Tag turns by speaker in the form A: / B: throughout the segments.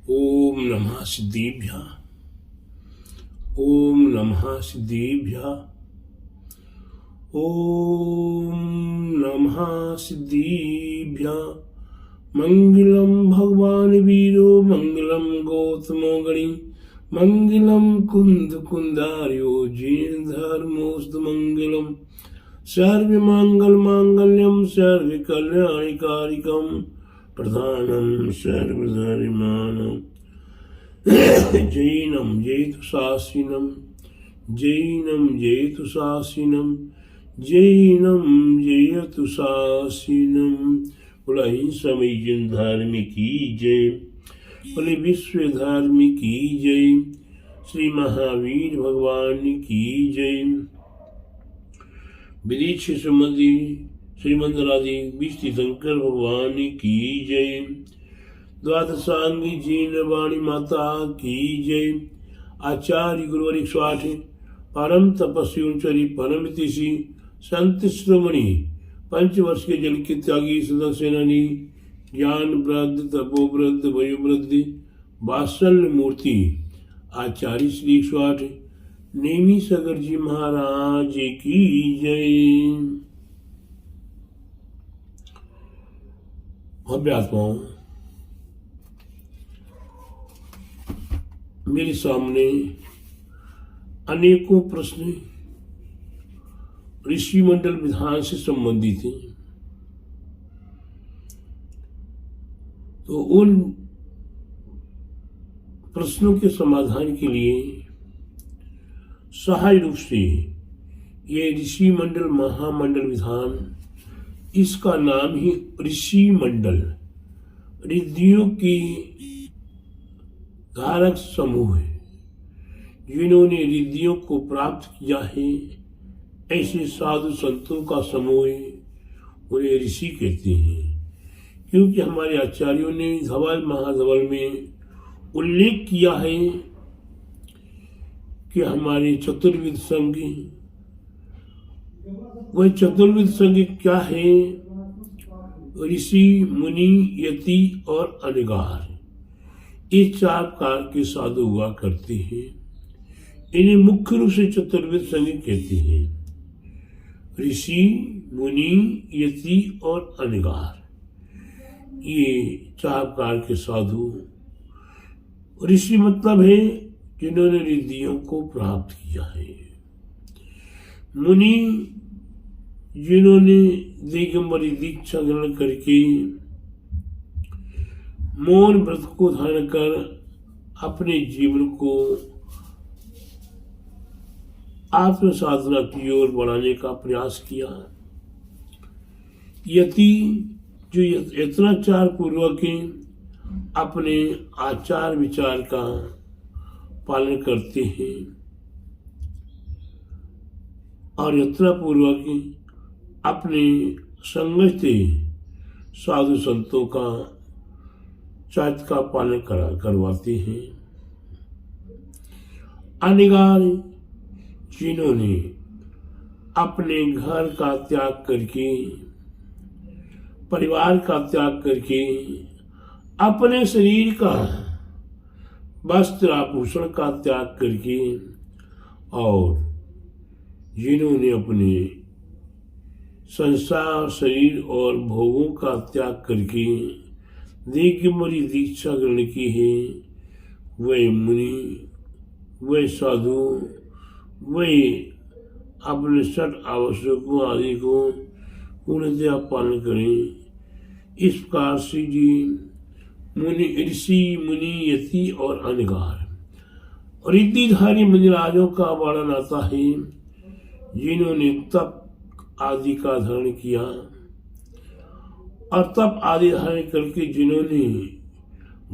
A: ओम नमः सिद्धिभ्यः। ओम नमः सिद्धिभ्यः। ओम नमः सिद्धिभ्यः। मंगलम भगवान वीरो मंगलम गौतमो गणि मंगलम कुंद कुंदार्यो जीर्ण धर्मोस्त मंगलम सर्व मंगल मांगल्यम सर्व कल्याणिकारिकम प्रधानम सर्वधर्माणम जैनम जयतु शासिनम जैनम जयतु शासिनम जैनम जयतु शासिनम। बोला समय जन धार्मिक की जय, बोले विश्व धार्मिक की जय, श्री महावीर भगवान की जय। विदीक्ष संबंधी श्रीमंदरादि विष्णु तीर्थंकर भगवान की जय। द्वादशांगी जीर्ण वाणी माता की जय। आचार्य गुरुवर 108 परम तपस्वी परम तिषि संत श्रोमणी पंचवर्ष के जल के त्यागी सदा सेनानी ज्ञान वृद्ध तपोवृद्ध वयोवृद्ध वात्सल्य मूर्ति आचार्य श्री 108 नेमी सगर जी महाराज की जय। भव्य आत्माओं, मेरे सामने अनेकों प्रश्न ऋषि मंडल विधान से संबंधित हैं। तो उन प्रश्नों के समाधान के लिए सहाय रूप से ये ऋषि मंडल महामंडल विधान, इसका नाम ही ऋषि मंडल, रिद्धियों की धारक समूह है। जिन्होंने रिद्धियों को प्राप्त किया है, ऐसे साधु संतों का समूह है, उन्हें ऋषि कहते हैं। क्योंकि हमारे आचार्यों ने धवल महाधवल में उल्लेख किया है कि हमारे चतुर्विध संघ, वह चतुर्विध संघ क्या है? ऋषि, मुनि, यति और अनगार, ये 4 प्रकार के साधु हुआ करते हैं। इन्हें मुख्य रूप से चतुर्विध संघ कहते हैं। ऋषि, मुनि, यति और अनगार, ये 4 प्रकार के साधु। ऋषि मतलब है जिन्होंने रिद्धियों को प्राप्त किया है। मुनि, जिन्होंने दिगंबरी दीक्षा ग्रहण करके मौन व्रत को धारण कर अपने जीवन को आत्म साधना की ओर बढ़ाने का प्रयास किया। यति, जो यत्नाचार पूर्वक अपने आचार विचार का पालन करते हैं और यत्न पूर्वक अपने संगत साधु संतों का चार्ट का पालन करवाते हैं। अनिगार, जिन्होंने अपने घर का त्याग करके, परिवार का त्याग करके, अपने शरीर का वस्त्र आभूषण का त्याग करके और जिन्होंने अपने संसार, शरीर और भोगों का त्याग करके दिगंबरी दीक्षा ग्रहण की है, वह मुनि, वह साधु, वह अपने 6 आवश्यकों आदि को पूर्णतया पालन करें। इस प्रकार से जी मुनि, ऋषि, मुनि, यति और अनगार रिद्धिधारी मुनिराजों का वर्णन आता है, जिन्होंने तप आदि का धारण किया और तप आदि धारण करके जिन्होंने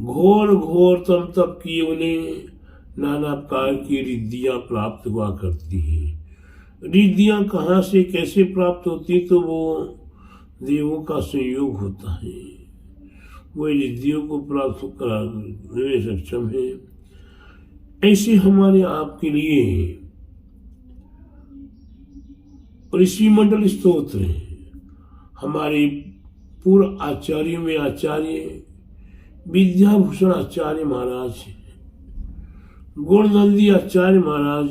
A: घोर घोर तप किए, उन्हें नाना प्रकार की रिद्धियां प्राप्त हुआ करती हैं। रिद्धियां कहाँ से कैसे प्राप्त होती, तो वो देवों का संयोग होता है, वह रिद्धियों को प्राप्त कराने में सक्षम है। ऐसे हमारे आपके लिए ऋषि मंडल स्तोत्र है। हमारे पूर्व आचार्यों में आचार्य विद्याभूषण आचार्य महाराज, गुणनंदी आचार्य महाराज,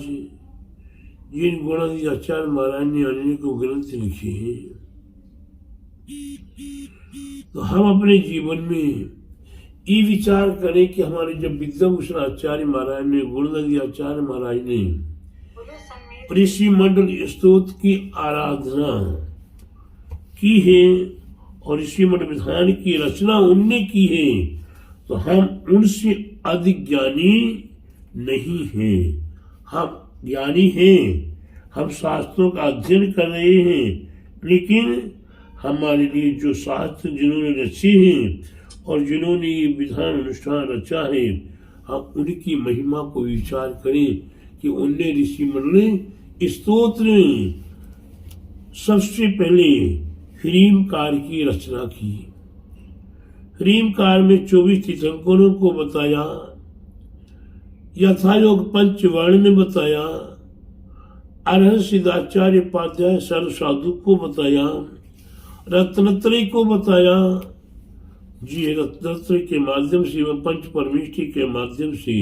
A: जिन गुणनंदी आचार्य महाराज ने अनेकों ग्रंथ लिखे हैं, तो हम अपने जीवन में ये विचार करें कि हमारे जब विद्याभूषण आचार्य महाराज ने, गुणनंदी आचार्य महाराज ने ऋषि मंडल स्तोत्र की आराधना की है और ऋषि मंडल विधान की रचना उनने की है, तो हम उनसे अधिक ज्ञानी नहीं हैं। हम ज्ञानी हैं, हम शास्त्रों का अध्ययन कर रहे हैं, लेकिन हमारे लिए जो शास्त्र जिन्होंने रचे हैं और जिन्होंने ये विधान अनुष्ठान रचा है, हम उनकी महिमा को विचार करें कि उनने ऋषि मंडल स्तोत्र में सबसे पहले ह्रीमकार की रचना की। ह्रीमकार में 24 तीर्थंकरों को बताया, यथायोग पंचवर्ण में बताया, अरहत सिद्धाचार्य उपाध्याय सर्व साधु को बताया, रत्नत्रय को बताया। जी, रत्नत्रय के माध्यम से व पंच परमेष्ठी के माध्यम से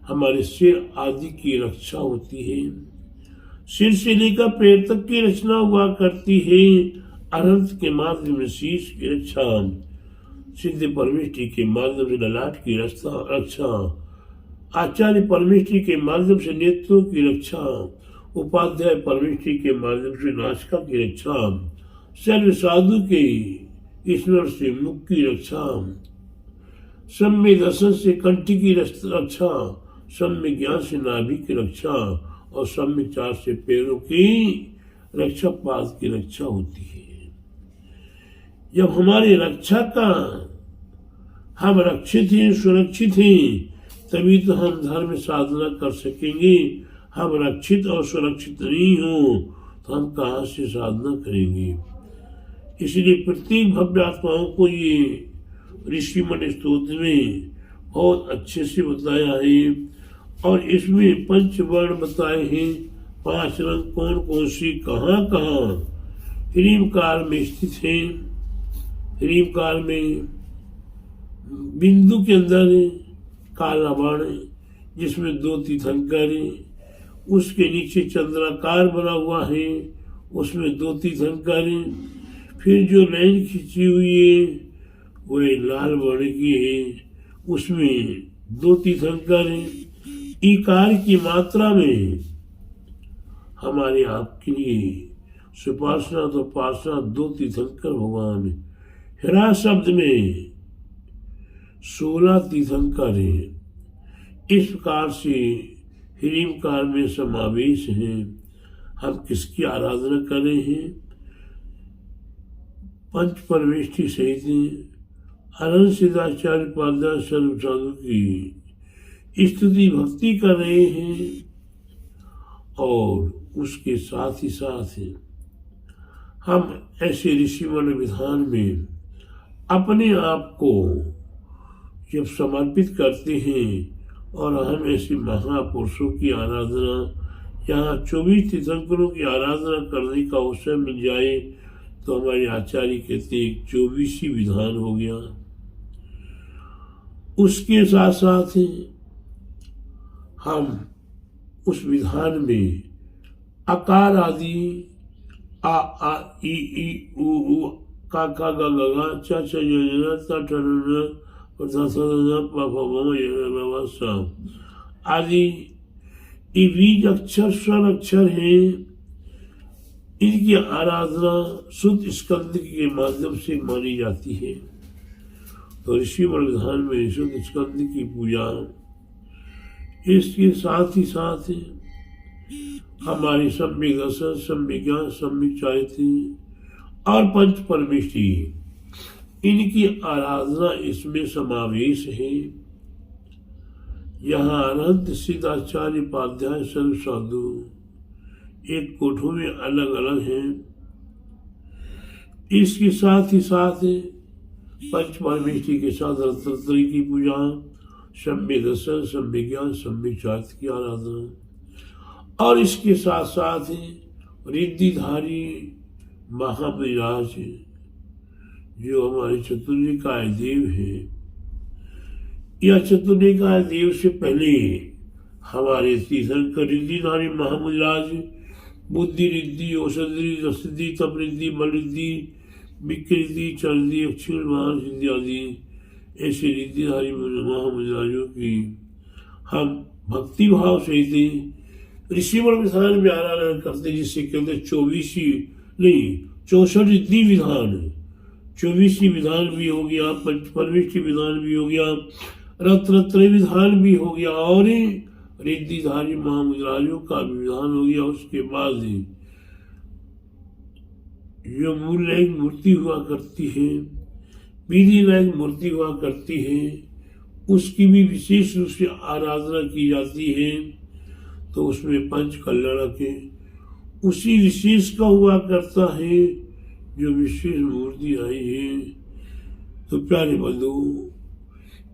A: हमारे सिर आदि की रक्षा होती है। सिर से लेकर पैर तक की रचना हुआ करती है। अरहत के माध्यम से शीश की रक्षा, सिद्ध परमेष्ठी के माध्यम से ललाट की रक्षा, आचार्य परमेष्ठी के माध्यम से नेत्रों की रक्षा, उपाध्याय परमेष्ठी के माध्यम से नासिका की रक्षा, सर्व साधु के ईश्वर से मुख की रक्षा, सम्य दर्शन से कंठी की रक्षा, सम्य ज्ञान से नाभि की रक्षा और सम्य चार से पैरों की रक्षा, पाद की रक्षा होती है। जब हमारी रक्षा का हम रक्षित हैं, सुरक्षित हैं, तभी तो हम धर्म साधना कर सकेंगे। हम रक्षित और सुरक्षित नहीं हो तो हम कहाँ से साधना करेंगे। इसलिए प्रत्येक भव्य आत्माओं को ये ऋषि मंडल स्तोत्र में बहुत अच्छे से बताया है और इसमें पंचवर्ण बताए हैं, 5 रंग कौन कौन सी कहाँ कहाँ ह्रीमकार में स्थित है। ह्रीमकार में बिंदु के अंदर काला बाण जिसमें 2 तीर्थंकर, उसके नीचे चंद्राकार बना हुआ है, उसमें 2 तीर्थंकर, फिर जो लाइन खींची हुई है वह लाल वर्ण की है, उसमें 2 तीर्थंकर हैं। इकार की मात्रा में हमारे आपके लिए सुपासना तो पासना 2 तीर्थंकर भगवान। हिरा शब्द में 16 तीर्थंकर है। इस प्रकार से ह्रीमकार में समावेश है। हम किसकी आराधना कर रहे हैं? पंच परमेष्ठी सहित अनंत सिद्धाचार्य उपाध्याय सर्व साधु की स्तुति भक्ति कर रहे हैं और उसके साथ ही साथ हम ऐसे ऋषिमंडल विधान में अपने आप को जब समर्पित करते हैं और हम ऐसे महापुरुषों की आराधना, यहाँ 24 तीर्थंकरों की आराधना करने का अवसर मिल जाए तो हमारे आचार्य कहते हैं 24 विधान हो गया। उसके साथ साथ हम उस विधान में आकार आदि आ आ ई ई उ उ का गा गा गा चा चा ज ता ठ न आदि ये बीज अक्षर स्वर अक्षर हैं। इनकी आराधना शुद्ध स्कंद के माध्यम से मानी जाती है। तो ऋषि विधान में शुद्ध स्कंद की पूजा, इसके साथ ही साथ हमारी सम्यक दर्शन, सम्यक ज्ञान, सम्यक चारित्री और पंच परमेष्ठी, इनकी आराधना इसमें समावेश है। यहाँ अनंत सिद्धाचार्य उपाध्याय सर्व साधु एक कोठों में अलग अलग हैं। इसके साथ ही साथ पंच परमेष्ठी के साथ रत्नत्रय की पूजा, सम्यक दर्शन, सम्यक ज्ञान, सम्यक चारित्र की आराधना और इसके साथ साथ रिद्धिधारी महाविराज जो हमारे चतुर्विकाय देव है, यह चतुर्निकाय देव से पहले हमारे तीर्थंकर रिद्धिधारी महामुद्राज बुद्धि रिद्धि औषधि रसिद्धि तप रिद्धि बल रिद्धि विकृति चरदि अक्षर महान सिद्धि आदि ऐसे रिद्धिधारी महामुद्राजों की हम भक्ति भाव से थे ऋषिवर विधान में आराधना करते, जिससे कहते 64 रिद्धि विधान, 24 विधान भी हो गया, परमेष्टि विधान भी हो गया, रत्र विधान भी हो गया और रिद्धिधारी महामुद्राजों का विधान हो गया। उसके बाद जो मूल एक मूर्ति हुआ करती है, विधि लायक मूर्ति हुआ करती है, उसकी भी विशेष रूप से आराधना की जाती है। तो उसमें पंच कल्याण के उसी विशेष का हुआ करता है जो विशेष मूर्ति आई है। तो प्यारे बंधु,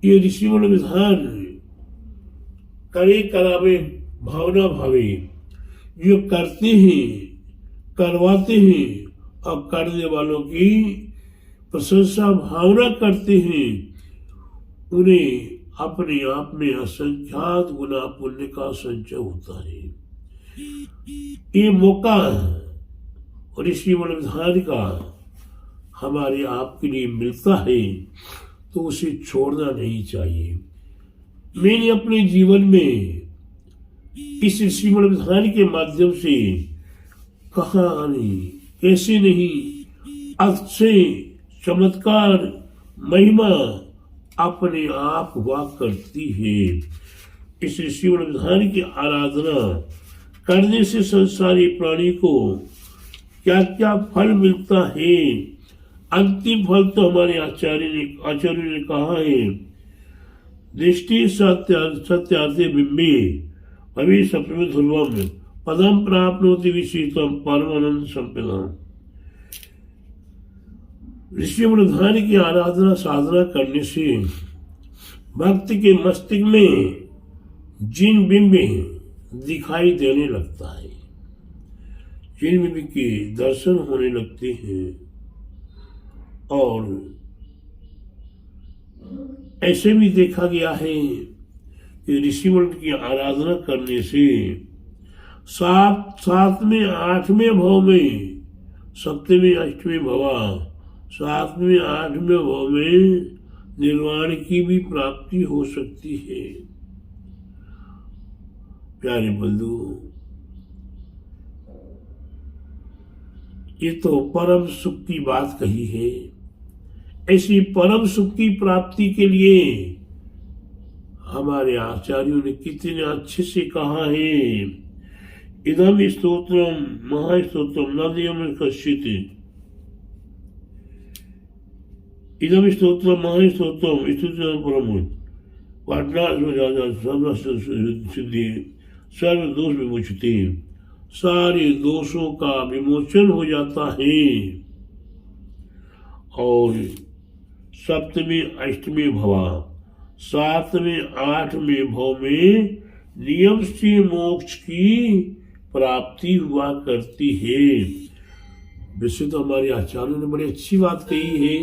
A: ये ऋषिमण विधान करे करावे भावना भावे, जो करते हैं करवाते हैं और करने वालों की प्रशंसा भावना करते हैं, उन्हें अपने आप में असंख्यात गुना पुण्य का संचय होता है। ये मौका और ऋषिमण विधान का हमारे आपके लिए मिलता है तो उसे छोड़ना नहीं चाहिए। मैंने अपने जीवन में इस ऋषिमण विधान के माध्यम से कहा नहीं, कैसे नहीं, अच्छे चमत्कार महिमा अपने आप हुआ करती है। इस ऋषिमण विधान की आराधना करने से संसारी प्राणी को क्या क्या फल मिलता है। अंतिम फल तो हमारे आचार्य ने कहा है, दृष्टि सत्यार्थे बिंबे भवि सप्तमी ध्रुवम पदम प्राप्नोति विशिष्टम परमानंद संपदाम। ऋषिमण विधान की आराधना साधना करने से भक्त के मस्तिष्क में जिन बिंब दिखाई देने लगता है, जिन बिंब के दर्शन होने लगते हैं। और ऐसे भी देखा गया है कि ऋषिमण की आराधना करने से सातवें आठवें भाव में, सप्तमी अष्टमी भवा, 7वें 8वें भाव में निर्वाण की भी प्राप्ति हो सकती है। प्यारे बंधु, ये तो परम सुख की बात कही है। ऐसी परम सुख की प्राप्ति के लिए हमारे आचार्यों ने कितने अच्छे से कहा है, इदम स्तोत्रम महास्तोत्रम नदियम कश्चित, इदम स्तोत्रम महास्तोत्रम स्तोत्रम परम पाटना सिद्धि सर्व दोष विमुचते, सारे दोषों का विमोचन हो जाता है। और सप्तमी अष्टमी भवा, 7वें 8वें भाव में नियम से मोक्ष की प्राप्ति हुआ करती है। वैसे तो हमारे आचार्यों ने बड़ी अच्छी बात कही है।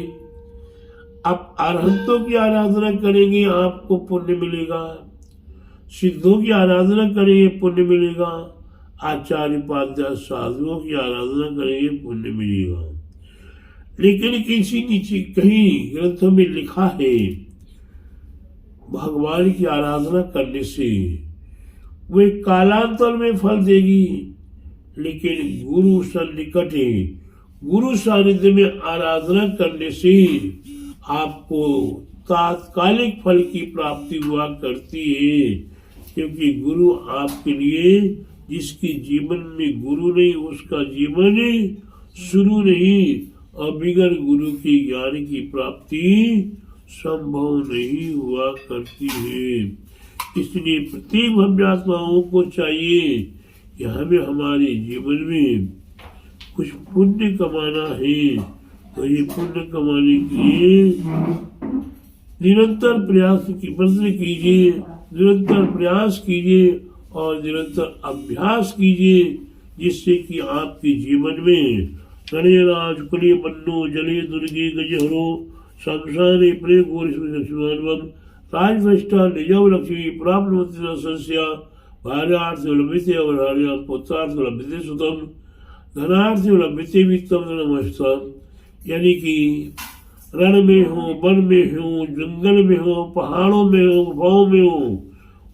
A: आप अरहंतों की आराधना करेंगे आपको पुण्य मिलेगा, सिद्धों की आराधना करेंगे पुण्य मिलेगा, आचार्य उपाध्याय साधुओं की आराधना करेंगे पुण्य मिलेगा। लेकिन किसी नीचे कहीं ग्रंथों में लिखा है भगवान की आराधना करने से वे कालांतर में फल देगी, लेकिन गुरु सन्निकट गुरु सानिध्य में आराधना करने से आपको तात्कालिक फल की प्राप्ति हुआ करती है। क्योंकि गुरु आपके लिए, जिसके जीवन में गुरु नहीं उसका जीवन शुरू नहीं, और बिगर गुरु के ज्ञान की प्राप्ति संभव नहीं हुआ करती है। इसलिए प्रत्येक भव्यात्माओं को चाहिए कि हमें हमारे जीवन में कुछ पुण्य कमाना है, तो ये पुण्य कमाने के लिए निरंतर प्रयास कीजिए, निरंतर प्रयास कीजिए और निरंतर अभ्यास कीजिए, जिससे कि आपके जीवन में गणेराज कुले बन्नो जले दुर्गे गजहरो संसारे प्रेम राजभ्रष्टा निजम लक्ष्मी प्राप्त संस्या भार्यार्थ लभ्यते अवरार्य पुत्रार्थ लभ्यते सुतम धनार्थ लभ्यते वित्तम नमस्तम। यानी कि रण में हो, वन में हो, जंगल में हो, पहाड़ों में हो, गुफाओं में हो,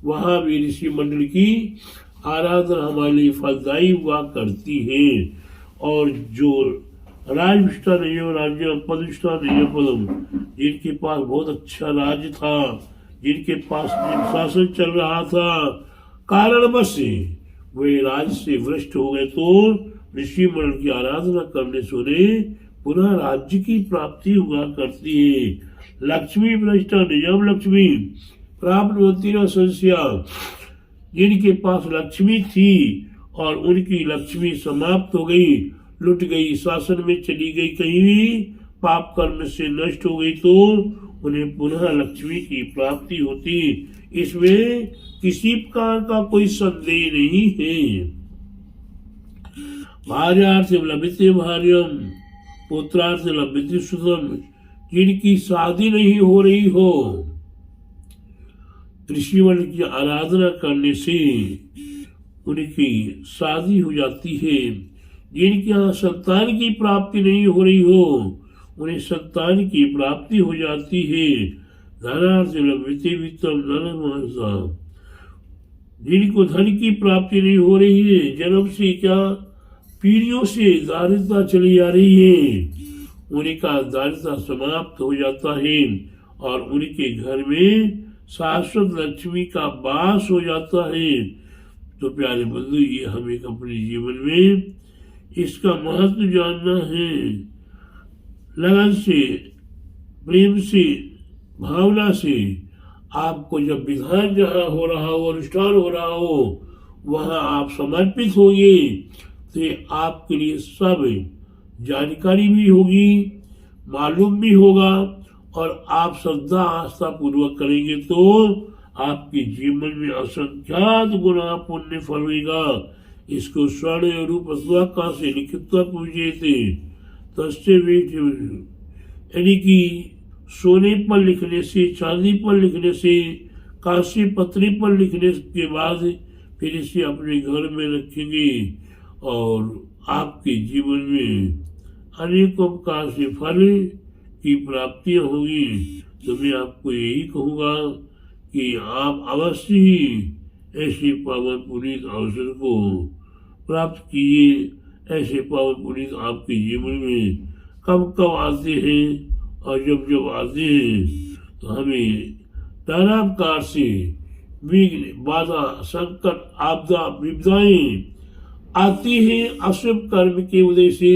A: वहां भी ऋषि मंडल की आराधना हमारे लिए फलदायी हुआ करती है। और जो राजविष्टा नहीं हो राज्य, पदविष्टा नहीं हो पदम, जिनके पास बहुत अच्छा राज्य था, जिनके पास शासन चल रहा था, कारणवश से वे राज्य से भ्रष्ट हो गए, तो ऋषि मंडल की आराधना करने से उन्हें पुनः राज्य की प्राप्ति हुआ करती है। लक्ष्मी भ्रष्टा निजम लक्ष्मी प्राप्त होती न संस्या, जिनके पास लक्ष्मी थी और उनकी लक्ष्मी समाप्त हो गई, लुट गई, शासन में चली गई, कहीं भी पाप कर्म से नष्ट हो गई, तो उन्हें पुनः लक्ष्मी की प्राप्ति होती। इसमें किसी प्रकार का कोई संदेह नहीं है। भार्यार्थ लभ्यते भार्यम पुत्रार्थ लभ्यते सुतम, जिनकी शादी नहीं हो रही हो, ऋषि मंडल की आराधना करने से उनकी शादी हो जाती है। जिनके यहाँ संतान की प्राप्ति नहीं हो रही हो, उन्हें संतान की प्राप्ति हो जाती है। धनार्थ लभ्यते वित्तम धनमहसा, जिनको धन की प्राप्ति नहीं हो रही है, जन्म से क्या पीढ़ियों से दारिद्रता चली आ रही है, उनका दारिद्रता समाप्त हो जाता है और उनके घर में शाश्वत लक्ष्मी का वास हो जाता है। तो प्यारे बंधु, ये हमें अपने जीवन में इसका महत्व जानना है। लगन से, प्रेम से, भावना से आपको जब विधान जहाँ हो रहा हो, अनुष्ठान हो रहा हो, वहाँ आप समर्पित होंगे तो आपके लिए सब जानकारी भी होगी, मालूम भी होगा, और आप श्रद्धा आस्था पूर्वक करेंगे तो आपके जीवन में असंख्यात गुना पुण्य फलेगा। इसको स्वर्ण रूप का से लिखित पूजे थे तस्से, यानी कि सोने पर लिखने से, चांदी पर लिखने से, कांस्य पत्री पर लिखने के बाद फिर इसे अपने घर में रखेंगे और आपके जीवन में अनेकों प्रकार से फल की प्राप्तियां होगी। तो मैं आपको यही कहूँगा कि आप अवश्य ही ऐसे पावन पुनीत अवसर को प्राप्त कीजिए। ऐसे पावन पुनीत आपके जीवन में कब कब आते हैं, और जब जब आते हैं तो हमें नाना प्रकार से विघ्न, बाधा, संकट, आपदा, विपदाएं आती हैं। अशुभ कर्म के उदय से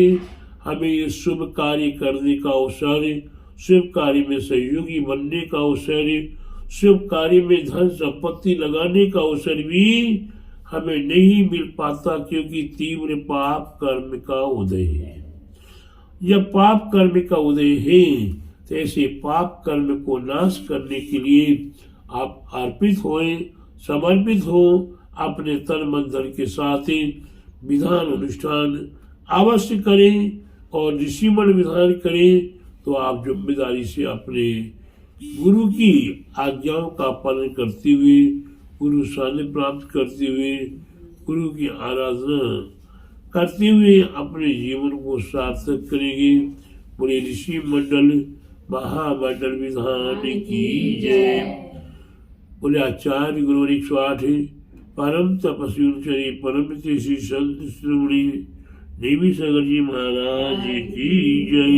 A: हमें ये शुभ कार्य करने का अवसर, शुभ कार्य में सहयोगी बनने का अवसर, शुभ कार्य में धन संपत्ति लगाने का अवसर भी हमें नहीं मिल पाता, क्योंकि तीव्र पाप कर्म का उदय है। जब पाप कर्म का उदय है तो ऐसे पाप कर्म को नाश करने के लिए आप अर्पित होएं, समर्पित हो, अपने तन मन धन के साथ विधान अनुष्ठान अवश्य करें और ऋषिमंडल विधान करें। तो आप जिम्मेदारी से अपने गुरु की आज्ञाओं का पालन करते हुए, गुरु सानिध्य प्राप्त करते हुए, गुरु की आराधना करते हुए अपने जीवन को सार्थक करेंगे। बोले ऋषि मंडल महामंडल विधान की जय। बोले आचार्य गुरु 108 परम तपस्वी परम श्री संत श्रोमणी देवी सागर जी महाराज की जय।